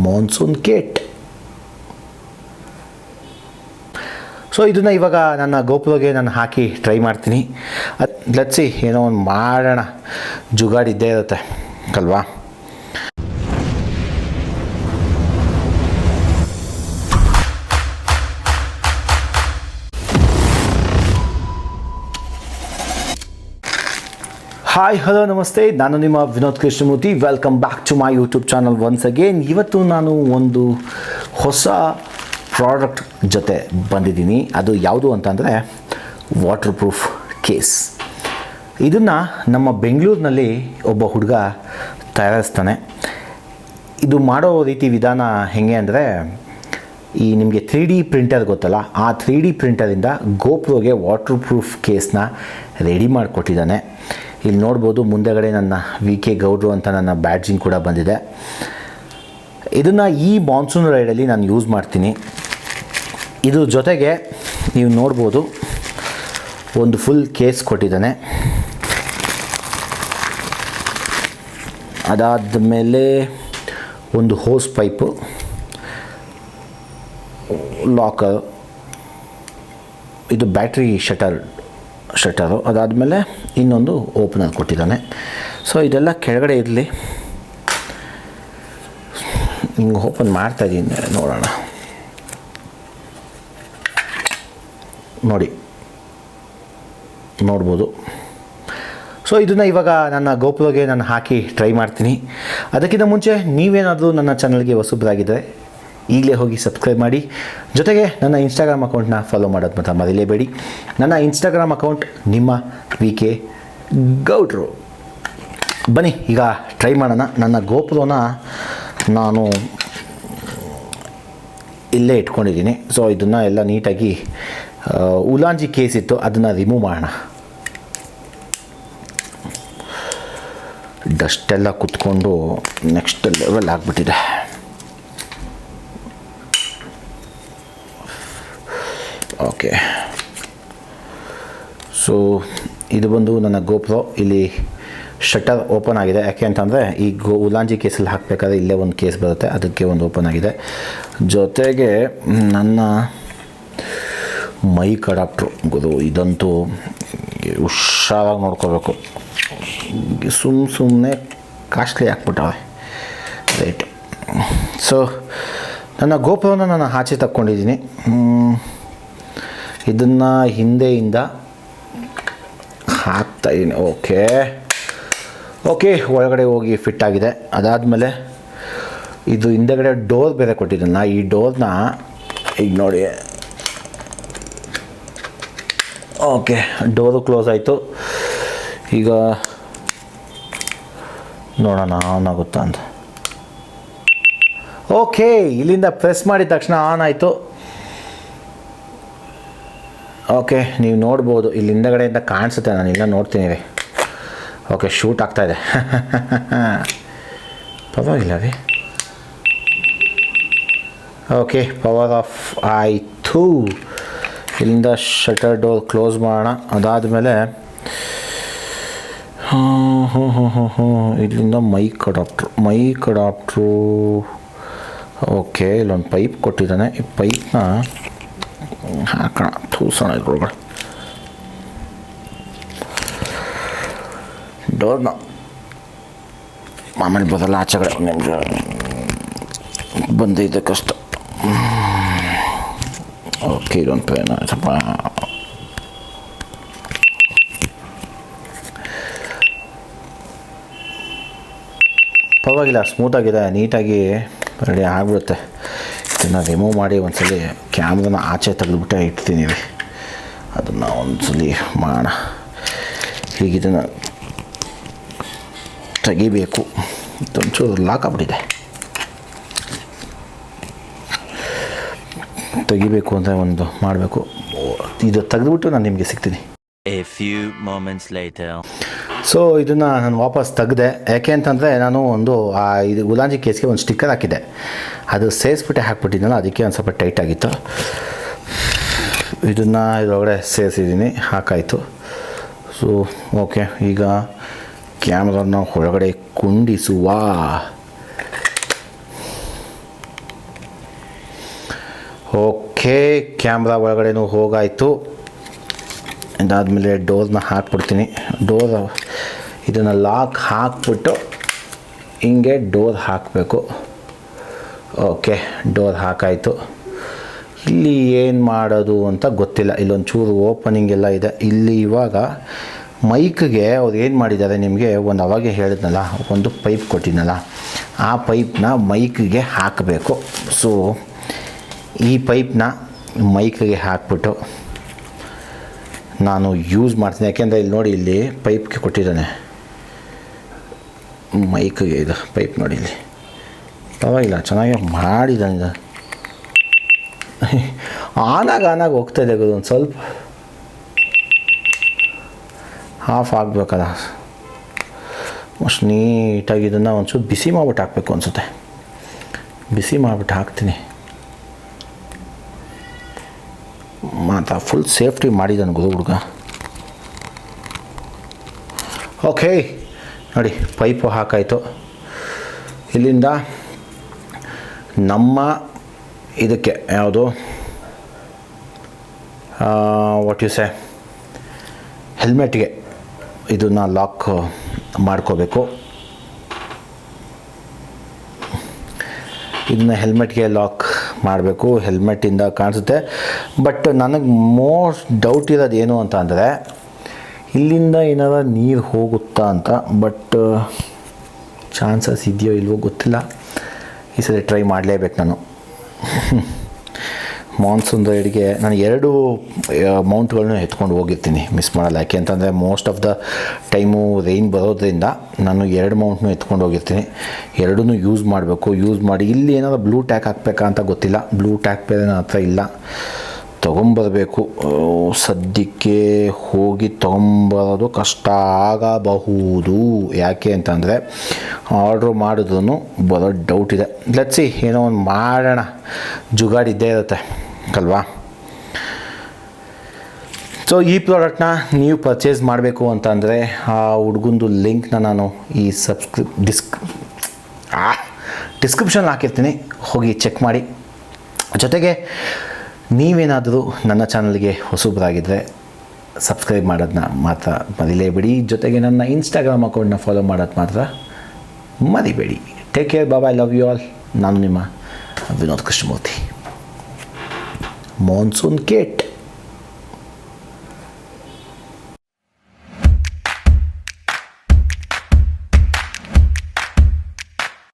Monsoon kit. So ಇದನ್ನು ಇವಾಗ ನನ್ನ ಗೋಪ್ರೋಗೆ ನಾನು ಹಾಕಿ ಟ್ರೈ ಮಾಡ್ತೀನಿ. ಲಟ್ಸಿ ಏನೋ ಒಂದು ಮಾಡೋಣ, ಜುಗಾಡಿದ್ದೇ ಇರುತ್ತೆ ಅಲ್ವಾ. ಹಾಯ್ ಹಲೋ ನಮಸ್ತೆ, ನಾನು ನಿಮ್ಮ Vinod Krishnamurthy. Welcome back to my YouTube channel once again. ಇವತ್ತು ನಾನು ಒಂದು ಹೊಸ ಪ್ರಾಡಕ್ಟ್ ಜೊತೆ ಬಂದಿದ್ದೀನಿ. ಅದು ಯಾವುದು ಅಂತಂದರೆ ವಾಟರ್ ಪ್ರೂಫ್ ಕೇಸ್. ಇದನ್ನು ನಮ್ಮ ಬೆಂಗಳೂರಿನಲ್ಲಿ ಒಬ್ಬ ಹುಡುಗ ತಯಾರಿಸ್ತಾನೆ. ಇದು ಮಾಡೋ ರೀತಿ ವಿಧಾನ ಹೇಗೆ ಅಂದರೆ, ಈ ನಿಮಗೆ 3D ಪ್ರಿಂಟರ್ ಗೊತ್ತಲ್ಲ, ಆ 3D ಪ್ರಿಂಟರಿಂದ ಗೋಪ್ರೋಗೆ ವಾಟರ್ ಪ್ರೂಫ್ ಕೇಸ್ನ ರೆಡಿ ಮಾಡಿಕೊಟ್ಟಿದ್ದಾನೆ. ಇಲ್ಲಿ ನೋಡ್ಬೋದು, ಮುಂದೆಗಡೆ ನನ್ನ VK ಗೌಡ್ರು ಅಂತ ನನ್ನ ಬ್ಯಾಡ್ಜಿಂಗ್ ಕೂಡ ಬಂದಿದೆ. ಇದನ್ನು ಈ ಮಾನ್ಸೂನ್ ರೈಡಲ್ಲಿ ನಾನು ಯೂಸ್ ಮಾಡ್ತೀನಿ. ಇದ್ರ ಜೊತೆಗೆ ನೀವು ನೋಡ್ಬೋದು, ಒಂದು ಫುಲ್ ಕೇಸ್ ಕೊಟ್ಟಿದ್ದಾನೆ. ಅದಾದ ಮೇಲೆ ಒಂದು ಹೋಸ್ ಪೈಪು, ಲಾಕರ್, ಇದು ಬ್ಯಾಟ್ರಿ ಶಟರು, ಅದಾದಮೇಲೆ ಇನ್ನೊಂದು ಓಪನರ್ ಕೊಟ್ಟಿದ್ದಾನೆ. ಸೊ ಇದೆಲ್ಲ ಕೆಳಗಡೆ ಇರಲಿ, ಹಿಂಗೆ ಓಪನ್ ಮಾಡ್ತಾಯಿದ್ದೀನಿ, ನೋಡೋಣ. ನೋಡ್ಬೋದು. ಸೊ ಇದನ್ನು ಇವಾಗ ನನ್ನ ಗೋಪ್ರೋಗೆ ನಾನು ಹಾಕಿ ಟ್ರೈ ಮಾಡ್ತೀನಿ. ಅದಕ್ಕಿಂತ ಮುಂಚೆ ನೀವೇನಾದರೂ ನನ್ನ ಚಾನಲ್ಗೆ ಹೊಸಬರಾಗಿದ್ದರೆ ಈಗಲೇ ಹೋಗಿ ಸಬ್ಸ್ಕ್ರೈಬ್ ಮಾಡಿ. ಜೊತೆಗೆ ನನ್ನ ಇನ್ಸ್ಟಾಗ್ರಾಮ್ ಅಕೌಂಟ್ನ ಫಾಲೋ ಮಾಡೋದು ಮಾತ್ರ ಮರಿಲೇಬೇಡಿ. ನನ್ನ ಇನ್ಸ್ಟಾಗ್ರಾಮ್ ಅಕೌಂಟ್ ನಿಮ್ಮ VK ಗೌಡ್ರು. ಬನ್ನಿ ಈಗ ಟ್ರೈ ಮಾಡೋಣ. ನನ್ನ ಗೋಪ್ರೋನ ನಾನು ಇಲ್ಲೇ ಇಟ್ಕೊಂಡಿದ್ದೀನಿ. ಸೊ ಇದನ್ನು ಎಲ್ಲ ನೀಟಾಗಿ ಉಲಾಂಜಿ ಕೇಸ್ ಇತ್ತು, ಅದನ್ನು ರಿಮೂವ್ ಮಾಡೋಣ. ಡಸ್ಟೆಲ್ಲ ಕುತ್ಕೊಂಡು ನೆಕ್ಸ್ಟ್ ಲೆವೆಲ್ ಆಗಿಬಿಟ್ಟಿದೆ. ಓಕೆ, ಸೊ ಇದು ಬಂದು ನನ್ನ ಗೋಪ್ರೋ. ಇಲ್ಲಿ ಶಟರ್ ಓಪನ್ ಆಗಿದೆ. ಯಾಕೆ ಅಂತಂದರೆ ಈ ಉಲಾಂಜಿ ಕೇಸಲ್ಲಿ ಹಾಕಬೇಕಾದ್ರೆ ಇಲ್ಲೇ ಒಂದು ಕೇಸ್ ಬರುತ್ತೆ, ಅದಕ್ಕೆ ಒಂದು ಓಪನ್ ಆಗಿದೆ. ಜೊತೆಗೆ ನನ್ನ ಮೈಕ್ ಅಡಾಪ್ಟ್ರು ಗುರು, ಇದಂತೂ ಹುಷಾರಾಗಿ ನೋಡ್ಕೋಬೇಕು. ಸುಮ್ಮನೆ ಕಾಸ್ಟ್ಲಿ ಹಾಕ್ಬಿಟ್ಟವೆ ರೇಟ್. ಸೊ ನನ್ನ ಗೋಪ್ರೋನ ನಾನು ಆಚೆ ತಕ್ಕೊಂಡಿದ್ದೀನಿ. ಇದನ್ನು ಹಿಂದೆಯಿಂದ ಹಾಕ್ತಾಯಿದ್ದೀನಿ. ಓಕೆ, ಒಳಗಡೆ ಹೋಗಿ ಫಿಟ್ ಆಗಿದೆ. ಅದಾದಮೇಲೆ ಇದು ಹಿಂದೆಗಡೆ ಡೋರ್ ಬೇರೆ ಕೊಟ್ಟಿದ್ದನ್ನು, ಈ ಡೋರ್ನ ಈಗ ನೋಡಿ. ಓಕೆ, ಡೋರು ಕ್ಲೋಸ್ ಆಯಿತು. ಈಗ ನೋಡೋಣ ಆನ್ ಆಗುತ್ತಾ ಅಂತ. ಓಕೆ, ಇಲ್ಲಿಂದ ಪ್ರೆಸ್ ಮಾಡಿದ ತಕ್ಷಣ ಆನ್ ಆಯಿತು. ಓಕೆ, ನೀವು ನೋಡ್ಬೋದು, ಇಲ್ಲಿ ಹಿಂದಗಡೆಯಿಂದ ಕಾಣಿಸುತ್ತೆ, ನಾನು ಇಲ್ಲ ನೋಡ್ತೀನಿ ರೀ. ಓಕೆ, ಶೂಟ್ ಆಗ್ತಾಯಿದೆ. ಪರವಾಗಿಲ್ಲ ರೀ. ಓಕೆ, ಪವರ್ ಆಫ್ ಆಯಿತು. ಇಲ್ಲಿಂದ ಶಟರ್ ಡೋರ್ ಕ್ಲೋಸ್ ಮಾಡೋಣ. ಅದಾದಮೇಲೆ ಇಲ್ಲಿಂದ ಮೈಕ್ ಅಡಾಪ್ಟ್ರು. ಓಕೆ, ಇಲ್ಲೊಂದು ಪೈಪ್ ಕೊಟ್ಟಿದ್ದಾನೆ. ಈ ಪೈಪ್ನ ಹಾಕೋಣ, ತೂಸೋಣ ಇದ್ರೊಳಗಡೆ. ಡೋರ್ನ ಆಮೇಲೆ ಬದಲ್ಲ ಆಚೆಗಡೆ. ಒಂದು ನಿಮಿಷ ಬಂದಿದೆ ಕಷ್ಟ. ಓಕೆ, ಇದೊಂದು ಪೇನ ಸ್ವಲ್ಪ ಪರವಾಗಿಲ್ಲ, ಸ್ಮೂತಾಗಿದೆ, ನೀಟಾಗಿ ರೆಡಿ ಆಗಿಬಿಡುತ್ತೆ. ಇದನ್ನು ರಿಮೂವ್ ಮಾಡಿ ಒಂದ್ಸಲಿ ಕ್ಯಾಮ್ರನ ಆಚೆ ತೆಗೆದುಬಿಟ್ಟೆ ಇಡ್ತೀನಿ ರೀ. ಅದನ್ನು ಒಂದ್ಸಲಿ ಮಾಡೋಣ. ಹೀಗಿದನ್ನು ತೆಗಿಬೇಕು. ಇದೊಂಚೂರು ಲಾಕ್ ಆಗ್ಬಿಟ್ಟಿದೆ. ತೆಗಿಬೇಕು ಅಂದರೆ ಒಂದು ಮಾಡಬೇಕು. ಇದು ತೆಗೆದುಬಿಟ್ಟು ನಾನು ನಿಮಗೆ ಸಿಗ್ತೀನಿ. A few moments later. So ಇದನ್ನು ನಾನು ವಾಪಸ್ ತೆಗೆದೆ. ಯಾಕೆ ಅಂತಂದರೆ ನಾನು ಇದು ಗುಲಾಂಜಿ ಕೇಸ್ಗೆ ಒಂದು ಸ್ಟಿಕ್ಕರ್ ಹಾಕಿದ್ದೆ, ಅದು ಸೇರಿಸ್ಬಿಟ್ಟೆ ಹಾಕ್ಬಿಟ್ಟಿದ್ದನಲ್ಲ, ಅದಕ್ಕೆ ಒಂದು ಸ್ವಲ್ಪ ಟೈಟ್ ಆಗಿತ್ತು. ಇದನ್ನು ಇದರೊಳಗಡೆ ಸೇರಿಸಿದ್ದೀನಿ, ಹಾಕಾಯಿತು. ಸೊ ಓಕೆ, ಈಗ ಕ್ಯಾಮ್ರಾನ ಒಳಗಡೆ ಕುಂಡಿಸುವ. Okay, camera ಒಳಗಡೆನೂ ಹೋಗಾಯಿತು. ಇದಾದಮೇಲೆ ಡೋರ್ನ ಹಾಕ್ಬಿಡ್ತೀನಿ. ಡೋರ್ ಇದನ್ನು ಲಾಕ್ ಹಾಕ್ಬಿಟ್ಟು ಹಿಂಗೆ ಡೋರ್ ಹಾಕಬೇಕು. ಓಕೆ, ಡೋರ್ ಹಾಕಾಯಿತು. ಇಲ್ಲಿ ಏನು ಮಾಡೋದು ಅಂತ ಗೊತ್ತಿಲ್ಲ. ಇಲ್ಲೊಂಚೂರು ಓಪನಿಂಗ್ ಎಲ್ಲ ಇದೆ. ಇಲ್ಲಿ ಇವಾಗ ಮೈಕ್ಗೆ ಅವ್ರು ಏನು ಮಾಡಿದ್ದಾರೆ, ನಿಮಗೆ ಒಂದು ಅವಾಗೆ ಹೇಳಿದ್ನಲ್ಲ, ಒಂದು ಪೈಪ್ ಕೊಟ್ಟಿದ್ನಲ್ಲ, ಆ ಪೈಪ್ನ ಮೈಕ್ಗೆ ಹಾಕಬೇಕು. ಸೊ ಈ ಪೈಪ್ನ ಮೈಕ್ಗೆ ಹಾಕ್ಬಿಟ್ಟು ನಾನು ಯೂಸ್ ಮಾಡ್ತೀನಿ. ಯಾಕೆಂದರೆ ಇಲ್ಲಿ ನೋಡಿ, ಇಲ್ಲಿ ಪೈಪ್ಗೆ ಕೊಟ್ಟಿದ್ದಾನೆ ಮೈಕ್ಗೆ. ಇದು ಪೈಪ್ ನೋಡಿ, ಇಲ್ಲಿ ಪರವಾಗಿಲ್ಲ, ಚೆನ್ನಾಗಿ ಮಾಡಿದ್ದಾನೆ. ಇದು ಆನಾಗ ಹೋಗ್ತಾಯಿದೆ. ಒಂದು ಸ್ವಲ್ಪ ಹಾಫ್ ಆಗಬೇಕಲ್ಲ. ಅಷ್ಟು ನೀಟಾಗಿ ಇದನ್ನು ಒಂಚೂರು ಬಿಸಿ ಮಾಡಿಬಿಟ್ಟು ಹಾಕಬೇಕು ಅನಿಸುತ್ತೆ. ಬಿಸಿ ಮಾಡಿಬಿಟ್ಟು ಹಾಕ್ತೀನಿ. ಮಾತಾ ಫುಲ್ ಸೇಫ್ಟಿ ಮಾಡಿದ್ದಾನೆ ಹುಡುಗ. ಓಕೆ ನೋಡಿ, ಪೈಪು ಹಾಕಾಯಿತು. ಇಲ್ಲಿಂದ ನಮ್ಮ ಇದಕ್ಕೆ ಯಾವುದು ವಾಟ್ ಯು ಸೇ ಹೆಲ್ಮೆಟ್ಗೆ ಇದನ್ನು ಲಾಕ್ ಮಾಡ್ಕೋಬೇಕು. ಇದನ್ನ ಹೆಲ್ಮೆಟ್ಗೆ ಲಾಕ್ ಮಾಡಬೇಕು. ಹೆಲ್ಮೆಟ್ಟಿಂದ ಕಾಣಿಸುತ್ತೆ. ಬಟ್ ನನಗೆ ಮೋಸ್ಟ್ ಡೌಟ್ ಇರೋದು ಏನು ಅಂತ ಅಂದರೆ, ಇಲ್ಲಿಂದ ಏನಾರ ನೀರು ಹೋಗುತ್ತಾ ಅಂತ. ಬಟ್ ಚಾನ್ಸಸ್ ಇದೆಯೋ ಇಲ್ವೋ ಗೊತ್ತಿಲ್ಲ. ಈ ಸರಿ ಟ್ರೈ ಮಾಡಲೇಬೇಕು ನಾನು. ಮಾನ್ಸೂನ್ ರೈಡ್ಗೆ ನಾನು 2 ಮೌಂಟ್ಗಳನ್ನೂ ಎತ್ಕೊಂಡು ಹೋಗಿರ್ತೀನಿ, ಮಿಸ್ ಮಾಡಲ್ಲ. ಯಾಕೆ ಅಂತಂದರೆ most of the time rain ಬರೋದ್ರಿಂದ ನಾನು 2 ಮೌಂಟ್ನೂ ಎತ್ಕೊಂಡು ಹೋಗಿರ್ತೀನಿ. 2 ಯೂಸ್ ಮಾಡಬೇಕು. ಯೂಸ್ ಮಾಡಿ ಇಲ್ಲಿ ಏನಾದರೂ ಬ್ಲೂ ಟ್ಯಾಕ್ ಹಾಕಬೇಕಾ ಅಂತ ಗೊತ್ತಿಲ್ಲ. ಬ್ಲೂ ಟ್ಯಾಕ್ ಬೇರೆ ನನ್ನ ಹತ್ರ ಇಲ್ಲ, ತೊಗೊಂಬರಬೇಕು. ಸದ್ಯಕ್ಕೆ ಹೋಗಿ ತೊಗೊಂಬರೋದು ಕಷ್ಟ ಆಗಬಹುದು. ಯಾಕೆ ಅಂತಂದರೆ ಆರ್ಡ್ರ್ ಮಾಡಿದ್ರೂ ಬರೋ ಡೌಟ್ ಇದೆ. ಲೆಟ್ಸಿ, ಏನೋ ಒಂದು ಮಾಡೋಣ, ಜುಗಾಡಿದ್ದೇ ಇರುತ್ತೆ ಅಲ್ವಾ. ಸೊ ಈ ಪ್ರಾಡಕ್ಟ್ನ ನೀವು ಪರ್ಚೇಸ್ ಮಾಡಬೇಕು ಅಂತಂದರೆ ಆ ಹುಡುಗಂದು ಲಿಂಕ್ನ ನಾನು ಈ ಡಿಸ್ಕ್ರಿಪ್ಷನ್ ಹಾಕಿರ್ತೀನಿ, ಹೋಗಿ ಚೆಕ್ ಮಾಡಿ. ಜೊತೆಗೆ ನೀವೇನಾದರೂ ನನ್ನ ಚಾನಲ್ಗೆ ಹೊಸಬರಾಗಿದ್ದರೆ ಸಬ್ಸ್ಕ್ರೈಬ್ ಮಾಡೋದನ್ನ ಮಾತ್ರ ಮರಿಲೇಬೇಡಿ. ಜೊತೆಗೆ ನನ್ನ ಇನ್ಸ್ಟಾಗ್ರಾಮ್ ಅಕೌಂಟ್ನ ಫಾಲೋ ಮಾಡೋದು ಮಾತ್ರ ಮರಿಬೇಡಿ. Take care, bye, love you all. ನಾನು ನಿಮ್ಮ ವಿನೋದ್ ಕೃಷ್ಣಮೂರ್ತಿ. Monsoon Kate.